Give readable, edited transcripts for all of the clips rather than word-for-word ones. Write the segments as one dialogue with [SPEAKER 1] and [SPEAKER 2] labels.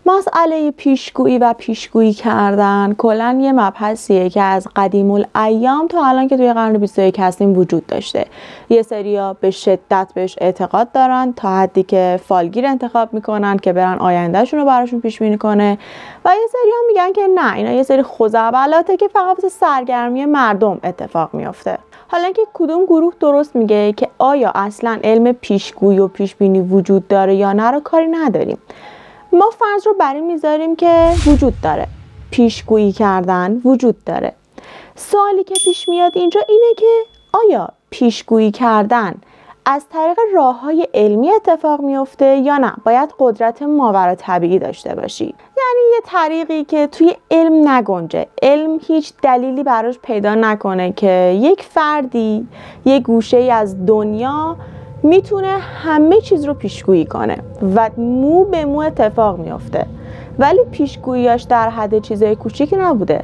[SPEAKER 1] مسئله پیشگویی و پیشگویی کردن کلاً یه مبحثیه که از قدیم الایام تا الان که توی قرن 21 هستیم وجود داشته. یه سریا به شدت بهش اعتقاد دارن تا حدی که فالگیر انتخاب میکنن که برن آیندهشون رو براشون پیش بینی کنه و یه سریا میگن که نه، اینا یه سری خزعبلاته که فقط واسه سرگرمی مردم اتفاق میفته. حالا که کدوم گروه درست میگه که آیا اصلا علم پیشگویی و پیشبینی وجود داره یا نه رو کاری نداریم. ما فرض رو بر این میذاریم که وجود داره، پیشگویی کردن وجود داره. سوالی که پیش میاد اینجا اینه که آیا پیشگویی کردن از طریق راه‌های علمی اتفاق میفته یا نه باید قدرت ماوراءطبیعی داشته باشی؟ یعنی یه طریقی که توی علم نگنجه، علم هیچ دلیلی براش پیدا نکنه که یک فردی یک گوشه‌ای از دنیا میتونه همه چیز رو پیشگویی کنه و مو به مو اتفاق میفته، ولی پیشگوییاش در حد چیزای کوچیکی نبوده،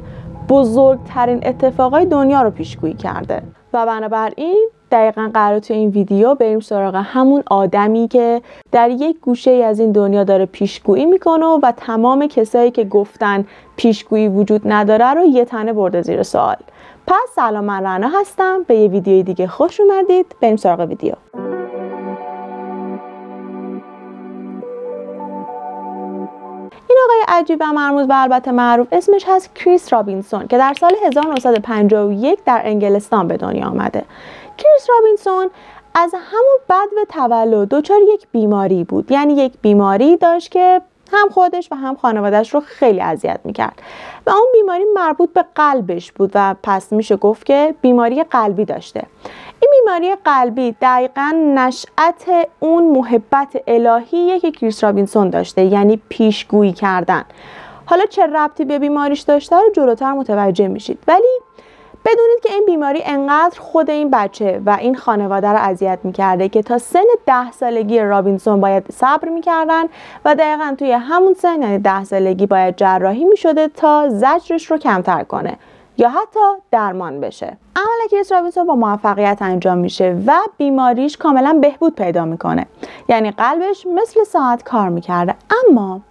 [SPEAKER 1] بزرگترین اتفاقای دنیا رو پیشگویی کرده. و بنابراین دقیقاً قراره توی این ویدیو بریم سراغ همون آدمی که در یک گوشه از این دنیا داره پیشگویی میکنه و تمام کسایی که گفتن پیشگویی وجود نداره رو یه تنه برده زیر سوال. پس سلام، من رنا هستم، به یه ویدیوی دیگه خوش اومدید. بریم سراغ ویدیو. این آقای عجیب و مرموز و البته معروف اسمش هست کریس رابینسون که در سال 1951 در انگلستان به دنیا آمده. کریس رابینسون از همون بدو تولد دچار یک بیماری بود، یعنی یک بیماری داشت که هم خودش و هم خانواده‌اش رو خیلی اذیت میکرد و اون بیماری مربوط به قلبش بود و پس میشه گفت که بیماری قلبی داشته. این بیماری قلبی دقیقاً نشأت اون محبت الهیه که کریس رابینسون داشته، یعنی پیشگویی کردن. حالا چه ربطی به بیماریش داشته رو جلوتر متوجه میشید، ولی بدونید که این بیماری انقدر خود این بچه و این خانواده رو اذیت میکرده که تا سن 10 سالگی رابینسون باید صبر میکردن و دقیقاً توی همون سن، یعنی 10 سالگی، باید جراحی میشده تا زجرش رو کمتر کنه یا حتی درمان بشه. عمل کریس رابینسون با موفقیت انجام میشه و بیماریش کاملا بهبود پیدا میکنه، یعنی قلبش مثل ساعت کار میکرده. اما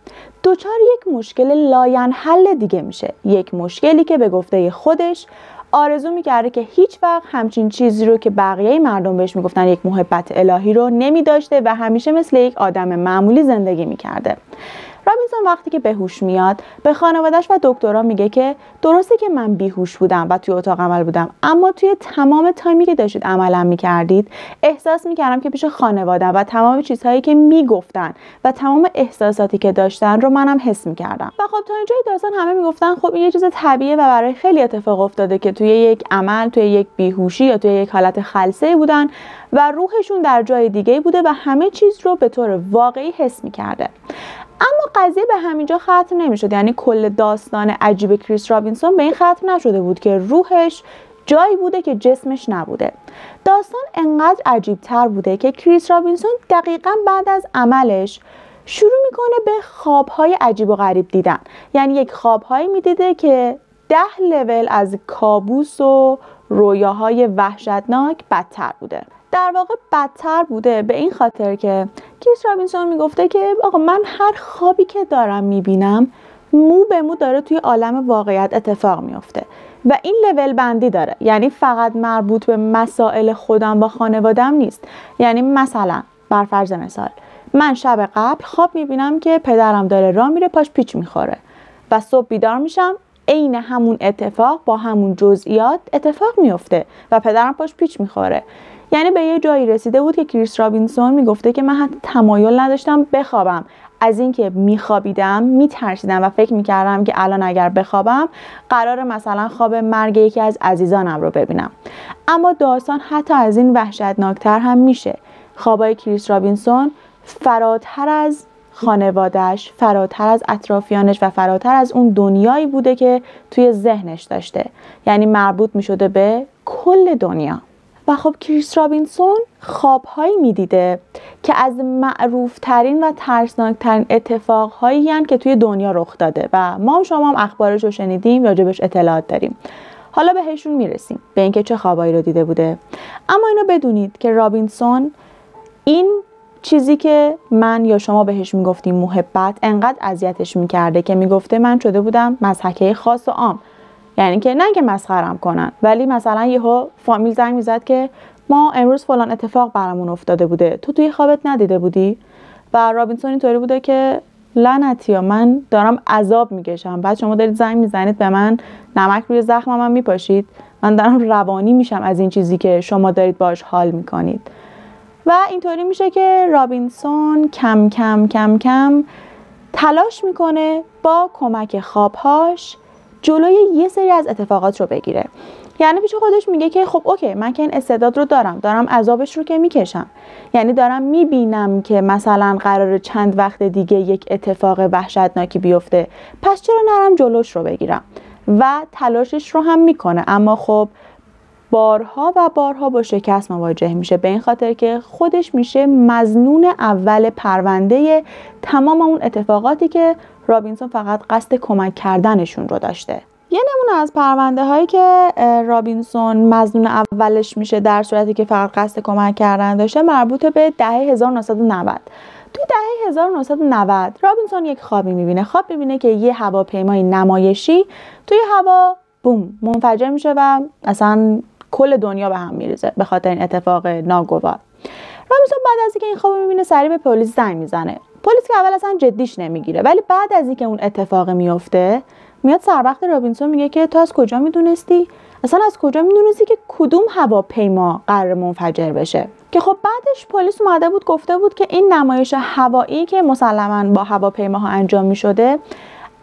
[SPEAKER 1] دچار یک مشکل لاینحل دیگه میشه، یک مشکلی که به گفته خودش آرزو میکرده که هیچ وقت همچین چیزی رو که بقیه مردم بهش میگفتن یک محبت الهی رو نمیداشته و همیشه مثل یک آدم معمولی زندگی میکرده. رابینسون وقتی که به هوش میاد به خانواده‌اش و دکترها میگه که درسته که من بیهوش بودم و توی اتاق عمل بودم، اما توی تمام تایمی که داشتید عملم میکردید احساس میکردم که پیش خانواده‌ام و تمام چیزهایی که میگفتن و تمام احساساتی که داشتن رو منم حس میکردم. و خب تا اینجای داستان همه میگفتن خب این یه چیز طبیعیه و برای خیلی اتفاق افتاده که توی یک عمل، توی یک بیهوشی یا توی یک حالت خلسه بودن و روحشون در جای دیگه بوده و همه چیز رو به طور واقعی حس میکرده. اما قضیه به همینجا ختم نمیشد، یعنی کل داستان عجیب کریس رابینسون به این ختم نشده بود که روحش جایی بوده که جسمش نبوده. داستان انقدر عجیب تر بوده که کریس رابینسون دقیقاً بعد از عملش شروع میکنه به خوابهای عجیب و غریب دیدن، یعنی یک خوابهایی میدیده که 10 لول از کابوس و رویاهای وحشتناک بدتر بوده. در واقع بدتر بوده به این خاطر که کریس رابینسون میگفته که آقا من هر خوابی که دارم میبینم مو به مو داره توی عالم واقعیت اتفاق میفته و این لول بندی داره، یعنی فقط مربوط به مسائل خودم با خانوادم نیست. یعنی مثلا بر فرض مثال من شب قبل خواب میبینم که پدرم داره راه میره، پاش پیچ میخوره و صبح بیدار میشم عین همون اتفاق با همون جزئیات اتفاق میفته و پدرم پاش پیچ میخوره. یعنی به یه جایی رسیده بود که کریس رابینسون میگفته که من حتی تمایل نداشتم بخوابم، از اینکه میخوابیدم میترسیدم و فکر میکردم که الان اگر بخوابم قراره مثلا خواب مرگ یکی از عزیزانم رو ببینم. اما داستان حتی از این وحشتناکتر هم میشه. خوابای کریس رابینسون فراتر از خانواده‌اش، فراتر از اطرافیانش و فراتر از اون دنیایی بوده که توی ذهنش داشته، یعنی مربوط میشده به کل دنیا. و خب کریس رابینسون خوابهایی میدیده که از معروفترین و ترسناکترین اتفاقهایی هستند که توی دنیا رخ داده و ما شما هم اخبارش رو شنیدیم، راجبش اطلاعات داریم. حالا بهشون میرسیم، به اینکه چه خوابایی رو دیده بوده. اما اینو بدونید که رابینسون این چیزی که من یا شما بهش میگفتیم محبت انقدر اذیتش میکرده که میگفته من شده بودم مضحکه خاص و عام. یعنی که نه که مسخرم کنن، ولی مثلا یهو فامیل زنگ میزد که ما امروز فلان اتفاق برامون افتاده بوده، تو توی خوابت ندیده بودی؟ و رابینسون اینطوری بوده که لعنتیا من دارم عذاب میکشم، بعد شما دارید زنگ میزنید به من، نمک روی زخمم هم میپاشید، من دارم روانی میشم از این چیزی که شما دارید باش حال میکنید. و اینطوری میشه که رابینسون کم کم کم کم تلاش میکنه با کمک خوابهاش جلوی یه سری از اتفاقات رو بگیره. یعنی پیش خودش میگه که خب اوکی، من که این استعداد رو دارم عذابش رو که میکشم، یعنی دارم میبینم که مثلا قراره چند وقت دیگه یک اتفاق وحشتناکی بیفته، پس چرا نرم جلوش رو بگیرم؟ و تلاشش رو هم میکنه، اما خب بارها و بارها با شکست مواجه میشه، به این خاطر که خودش میشه مظنون اول پرونده تمام اون اتفاقاتی که رابینسون فقط قصد کمک کردنشون رو داشته. یه نمونه از پرونده هایی که رابینسون مظنون اولش میشه در صورتی که فقط قصد کمک کردن داشته مربوط به دهه 1990. تو دهه 1990 رابینسون یک خوابی میبینه. خواب میبینه که یه هواپیمای نمایشی توی هوا بوم منفجر میشه و اصلا کل دنیا به هم میریزه به خاطر این اتفاق ناگوار. رابینسون بعد از اینکه این خواب میبینه سریع به پلیس زنگ میزنه. پلیس که اول اصلا جدیش نمیگیره، ولی بعد از اینکه اون اتفاق میفته میاد سر وقت رابینسون میگه که تو از کجا میدونستی؟ اصلا از کجا میدونستی که کدوم هواپیما قرار منفجر بشه؟ که خب بعدش پلیس اومده بود گفته بود که این نمایش هوایی که مسلماً با هواپیماها انجام میشده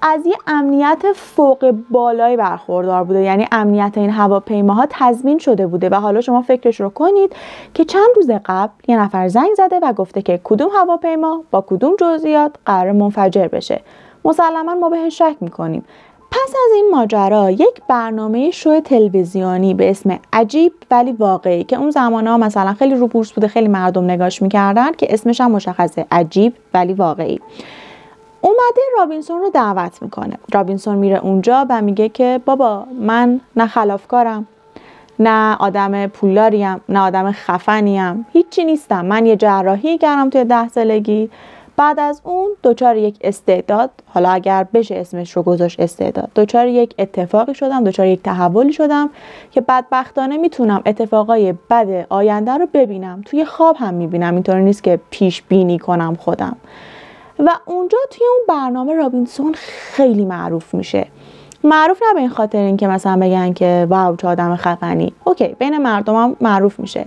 [SPEAKER 1] از یه امنیت فوق بالایی برخوردار بوده، یعنی امنیت این هواپیماها تضمین شده بوده. و حالا شما فکرش رو کنید که چند روز قبل یه نفر زنگ زده و گفته که کدوم هواپیما با کدوم جزئیات قرار منفجر بشه. مسلماً ما بهش شک میکنیم. پس از این ماجرا یک برنامه شو تلویزیونی به اسم عجیب ولی واقعی که اون زمانها مثلا خیلی رو بورس بوده، خیلی مردم نگاش میکردن، که اسمش هم مشخصه، عجیب ولی واقعی، اومده رابینسون رو دعوت میکنه. رابینسون میره اونجا و میگه که بابا من نه خلافکارم، نه آدم پولداریم، نه آدم خفنیم، هیچی نیستم. من یه جراحی کردم توی 10 سالگی، بعد از اون دوچار یک استعداد، حالا اگر بشه اسمش رو گذاشت استعداد، دوچار یک اتفاقی شدم، دوچار یک تحولی شدم که بدبختانه میتونم اتفاقای بد آینده رو ببینم، توی خواب هم میبینم، اینطوری نیست که پیش بینی کنم خودم. و اونجا توی اون برنامه رابینسون خیلی معروف میشه. معروف نه به این خاطر اینکه مثلا بگن که واو چه آدم خفنی، اوکی، بین مردم هم معروف میشه.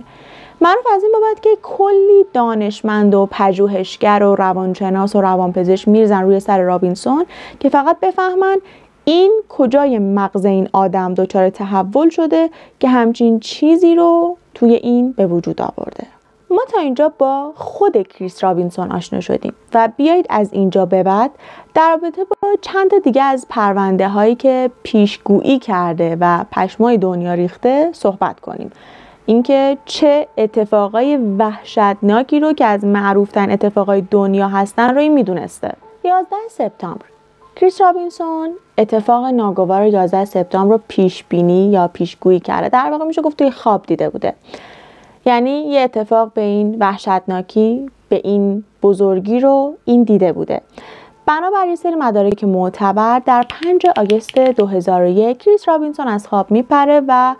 [SPEAKER 1] معروف از این بابت که کلی دانشمند و پژوهشگر و روانشناس و روانپزشک میرزن روی سر رابینسون که فقط بفهمن این کجای مغز این آدم دچار تحول شده که همچین چیزی رو توی این به وجود آورده. ما تا اینجا با خود کریس رابینسون آشنا شدیم و بیایید از اینجا به بعد در رابطه با چند تا دیگه از پرونده هایی که پیشگویی کرده و پشمای دنیا ریخته صحبت کنیم. اینکه چه اتفاقای وحشتناکی رو که از معروفترین اتفاقای دنیا هستن رو این میدونسته. 11 سپتامبر کریس رابینسون اتفاق ناگوار 11 سپتامبر رو پیش بینی یا پیشگویی کرده. در واقع میشه گفت توی خواب دیده بوده. یعنی یه اتفاق به این وحشتناکی، به این بزرگی رو این دیده بوده. بنابر یه سری مدارک معتبر در 5 آگوست 2001 کریس رابینسون از خواب میپره و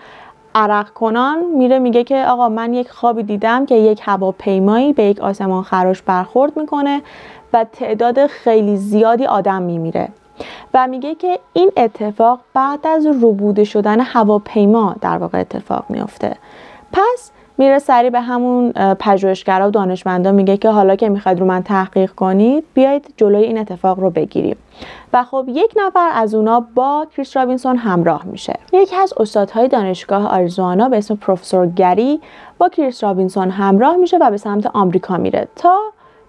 [SPEAKER 1] عرق کنان میره میگه که آقا من یک خوابی دیدم که یک هواپیمایی به یک آسمان خراش برخورد میکنه و تعداد خیلی زیادی آدم میمیره و میگه که این اتفاق بعد از ربوده شدن هواپیما در واقع اتفاق میفته. پس میره سریع به همون پژوهشگرا و دانشمندا میگه که حالا که میخواید رو من تحقیق کنید بیایید جلوی این اتفاق رو بگیریم. و خب یک نفر از اونا با کریس رابینسون همراه میشه. یکی از استادهای دانشگاه آریزونا به اسم پروفسور گری با کریس رابینسون همراه میشه و به سمت آمریکا میره تا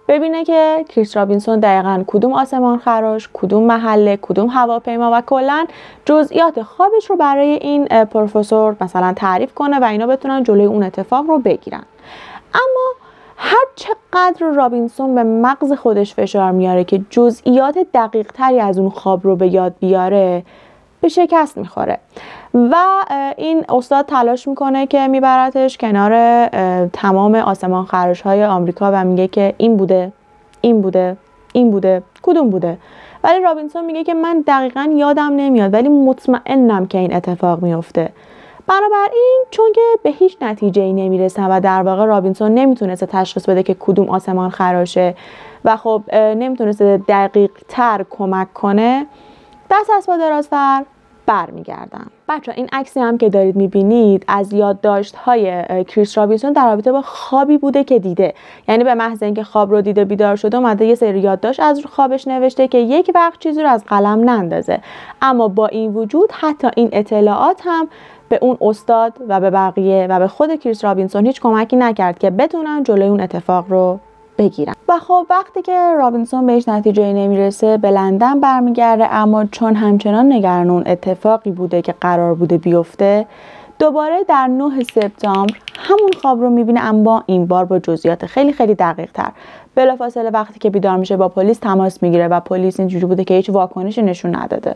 [SPEAKER 1] ببینه که کریس رابینسون دقیقاً کدوم آسمان خراش، کدوم محله، کدوم هواپیما و کلاً جزئیات خوابش رو برای این پروفسور مثلا تعریف کنه و اینا بتونن جلوی اون اتفاق رو بگیرن. اما هر چقدر رابینسون به مغز خودش فشار میاره که جزئیات دقیق تری از اون خواب رو به یاد بیاره، به شکست میخوره و این استاد تلاش میکنه که میبرتش کنار تمام آسمان خرش های آمریکا و میگه که این بوده، این بوده، این بوده، کدوم بوده؟ ولی رابینسون میگه که من دقیقاً یادم نمیاد ولی مطمئنم که این اتفاق میفته. بنابراین چون که به هیچ نتیجه‌ای نمیرسن و در واقع رابینسون نمیتونسته تشخیص بده که کدوم آسمان خراشه و خب نمیتونسته دقیق تر کمک کنه، دست از پا درازتر برمیگردن. بچه این عکسی هم که دارید میبینید از یادداشت‌های کریس رابینسون در رابطه با خوابی بوده که دیده. یعنی به محض اینکه خواب رو دیده بیدار شده اومده یه سری یادداشت از خوابش نوشته که یک وقت چیزی رو از قلم نندازه. اما با این وجود حتی این اطلاعات هم به اون استاد و به بقیه و به خود کریس رابینسون هیچ کمکی نکرد که بتونن جلوی اون اتفاق رو بگیرن. و خب وقتی که رابینسون به هیچ نتیجه‌ای نمیرسه به لندن برمیگرده، اما چون همچنان نگران اون اتفاقی بوده که قرار بوده بیفته، دوباره در 9 سپتامبر همون خواب رو میبینه، اما این بار با جزئیات خیلی خیلی دقیق تر. بلافاصله وقتی که بیدار میشه با پلیس تماس میگیره و پلیس اینجوری بوده که هیچ واکنشی نشون نداده،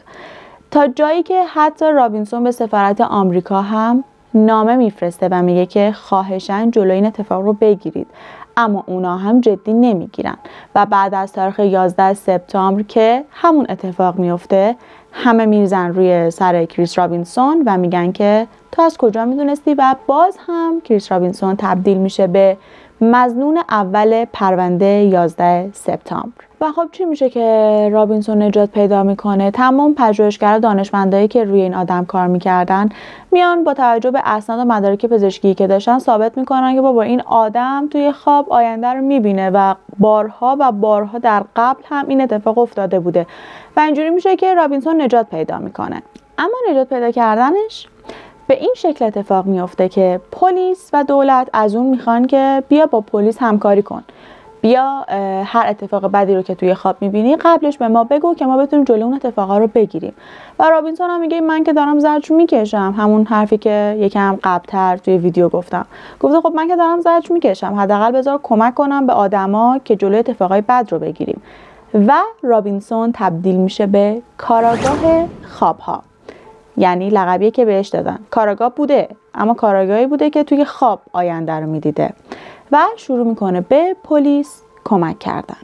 [SPEAKER 1] تا جایی که حتی رابینسون به سفارت آمریکا هم نامه میفرسته و میگه که خواهشاً جلوی این اتفاق رو بگیرید، اما اونا هم جدی نمیگیرن و بعد از تاریخ 11 سپتامبر که همون اتفاق میفته همه میرزن روی سر کریس رابینسون و میگن که تو از کجا میدونستی؟ و باز هم کریس رابینسون تبدیل میشه به مظنون اول پرونده 11 سپتامبر. و خب چی میشه که رابینسون نجات پیدا میکنه؟ تمام پژوهشگرا دانشمندایی که روی این آدم کار میکردن میان با توجه به اسناد و مدارک پزشکی که داشتن ثابت میکنن که بابا این آدم توی خواب آینده رو میبینه و بارها و بارها در قبل هم این اتفاق افتاده بوده و اینجوری میشه که رابینسون نجات پیدا میکنه. اما نجات پیدا کردنش به این شکل اتفاق میفته که پلیس و دولت از اون میخوان که بیا با پلیس همکاری کن، بیا هر اتفاق بدی رو که توی خواب میبینی قبلش به ما بگو که ما بتونیم جلوی اون اتفاقا رو بگیریم. و رابینسون هم میگه من که دارم زجر میکشم، همون حرفی که یکم قبل‌تر توی ویدیو گفته خب من که دارم زجر میکشم، حداقل بذار کمک کنم به آدما که جلوی اتفاقای بد رو بگیریم. و رابینسون تبدیل میشه به کاراگاه خوابها، یعنی لقبیه که بهش دادن. کاراگاه بوده اما کاراگاهی بوده که توی خواب آینده رو میدیده و شروع میکنه به پلیس کمک کردن.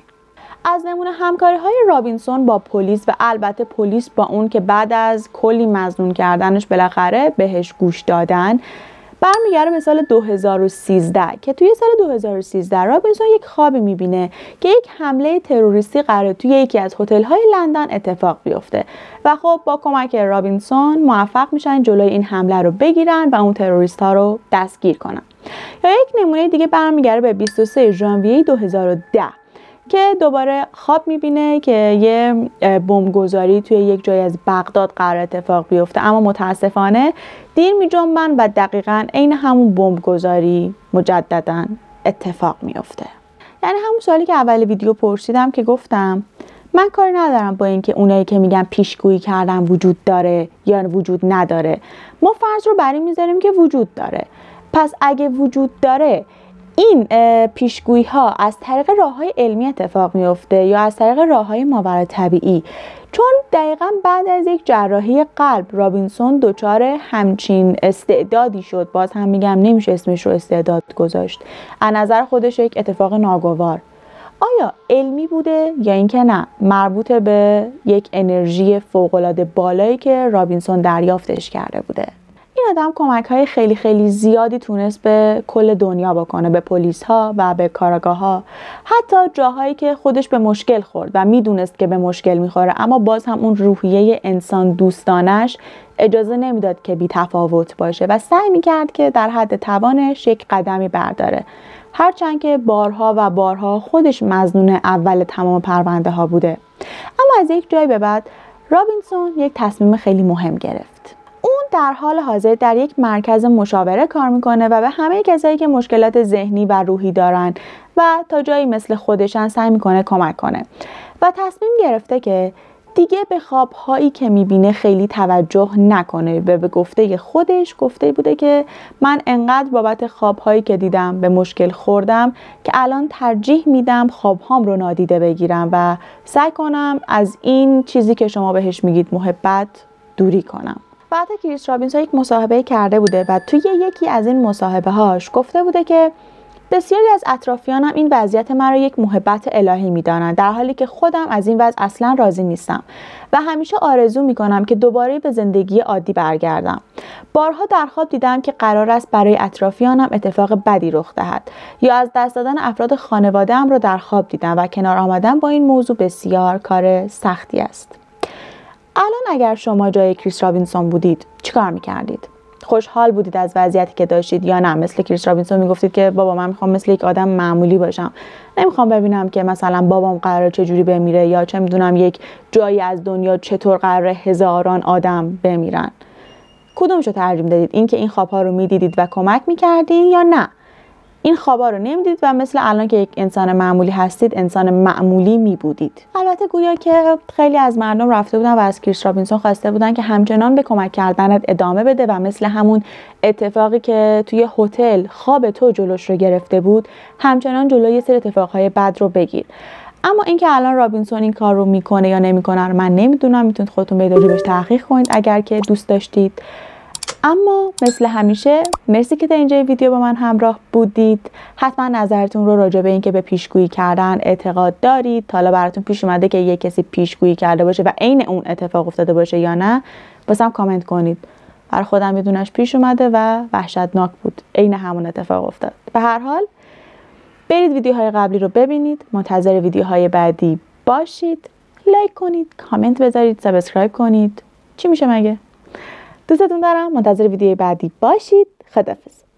[SPEAKER 1] از نمونه همکاری های رابینسون با پلیس و البته پلیس با اون که بعد از کلی مظنون کردنش بالاخره بهش گوش دادن برمیگره به سال 2013 که توی سال 2013 رابینسون یک خوابی میبینه که یک حمله تروریستی قراره توی یکی از هتل‌های لندن اتفاق بیفته و خب با کمک رابینسون موفق میشن جلوی این حمله رو بگیرن و اون تروریست‌ها رو دستگیر کنن. یا یک نمونه دیگه برمیگره به 23 ژانویه 2010 که دوباره خواب میبینه که یه بمبگذاری توی یک جای از بغداد قرار اتفاق بیفته، اما متاسفانه دیر میجنبن و دقیقاً عین همون بمبگذاری مجدداً اتفاق میفته. یعنی همون سوالی که اول ویدیو پرسیدم که گفتم من کاری ندارم با اینکه اونایی که میگن پیشگویی کردن وجود داره یا وجود نداره، ما فرض رو بر این میذاریم که وجود داره. پس اگه وجود داره این پیشگویی ها از طریق راه‌های علمی اتفاق میفته یا از طریق راه‌های ماورالطبیعی؟ چون دقیقاً بعد از یک جراحی قلب رابینسون دچار همچین استعدادی شد. باز هم میگم نمیشه اسمش رو استعداد گذاشت، از نظر خودش یک اتفاق ناگوار. آیا علمی بوده یا اینکه نه مربوط به یک انرژی فوق‌العاده بالایی که رابینسون دریافتش کرده بوده؟ این آدم کمک‌های خیلی خیلی زیادی تونست به کل دنیا بکنه، به پلیس‌ها و به کاراگاه‌ها، حتی جاهایی که خودش به مشکل خورد و میدونست که به مشکل میخوره، اما باز هم اون روحیه انسان دوستانش اجازه نمیداد که بی تفاوت باشه و سعی میکرد که در حد توانش یک قدمی برداره، هرچند که بارها و بارها خودش مظنون اول تمام پرونده ها بوده. اما از یک جای به بعد رابینسون یک تصمیم خیلی مهم گرفت. اون در حال حاضر در یک مرکز مشاوره کار میکنه و به همه کسایی که مشکلات ذهنی و روحی دارن و تا جایی مثل خودشن سعی میکنه کمک کنه و تصمیم گرفته که دیگه به خوابهایی که میبینه خیلی توجه نکنه. به گفته خودش گفته بوده که من انقدر بابت خوابهایی که دیدم به مشکل خوردم که الان ترجیح میدم خوابهام رو نادیده بگیرم و سعی کنم از این چیزی که شما بهش میگید محبت دوری کنم. بعد کریس رابینسون یک مصاحبه کرده بوده و توی یکی از این مصاحبه هاش گفته بوده که بسیاری از اطرافیانم این وضعیت من را یک محبت الهی می‌دانند، در حالی که خودم از این وضع اصلا راضی نیستم و همیشه آرزو می‌کنم که دوباره به زندگی عادی برگردم. بارها در خواب دیدم که قرار است برای اطرافیانم اتفاق بدی رخ دهد یا از دست دادن افراد خانواده‌ام را در خواب دیدم و کنار آمدن با این موضوع بسیار کار سختی است. الان اگر شما جای کریس رابینسون بودید چیکار می‌کردید؟ خوشحال بودید از وضعیتی که داشتید یا نه مثل کریس رابینسون میگفتید که بابا من میخوام مثل یک آدم معمولی باشم، نمیخوام ببینم که مثلا بابام قراره چه جوری بمیره یا چه میدونم یک جایی از دنیا چطور قراره هزاران آدم بمیرن؟ کدومشو ترجیح دادید؟ این که این خوابها رو میدیدید و کمک میکردین یا نه این خوابا رو نمیدید و مثل الان که یک انسان معمولی هستید انسان معمولی میبودید؟ البته گویا که خیلی از مردم رفته بودن و از کریس رابینسون خواسته بودن که همچنان به کمک کردنت ادامه بده و مثل همون اتفاقی که توی هتل خواب تو جلوش رو گرفته بود همچنان جلوی یه سری اتفاقهای بد رو بگیر. اما اینکه الان رابینسون این کار رو میکنه یا نمیکنه رو من نمیدونم، میتونید خودتون به راجبش تحقیق کنید اگر که دوست داشتید. اما مثل همیشه مرسی که تا اینجای ویدیو با من همراه بودید. حتما نظرتون رو راجع به این که به پیشگویی کردن اعتقاد دارید، تا حالا براتون پیش اومده که یک کسی پیشگویی کرده باشه و عین اون اتفاق افتاده باشه یا نه، واسم کامنت کنید. برای خودم یه دونش پیش اومده و وحشتناک بود، عین همون اتفاق افتاد. به هر حال برید ویدیوهای قبلی رو ببینید، منتظر ویدیوهای بعدی باشید، لایک کنید، کامنت بذارید، سابسکرایب کنید. چی میشه مگه؟ دوستتون دارم. منتظر ویدیوی بعدی باشید. خداحافظ.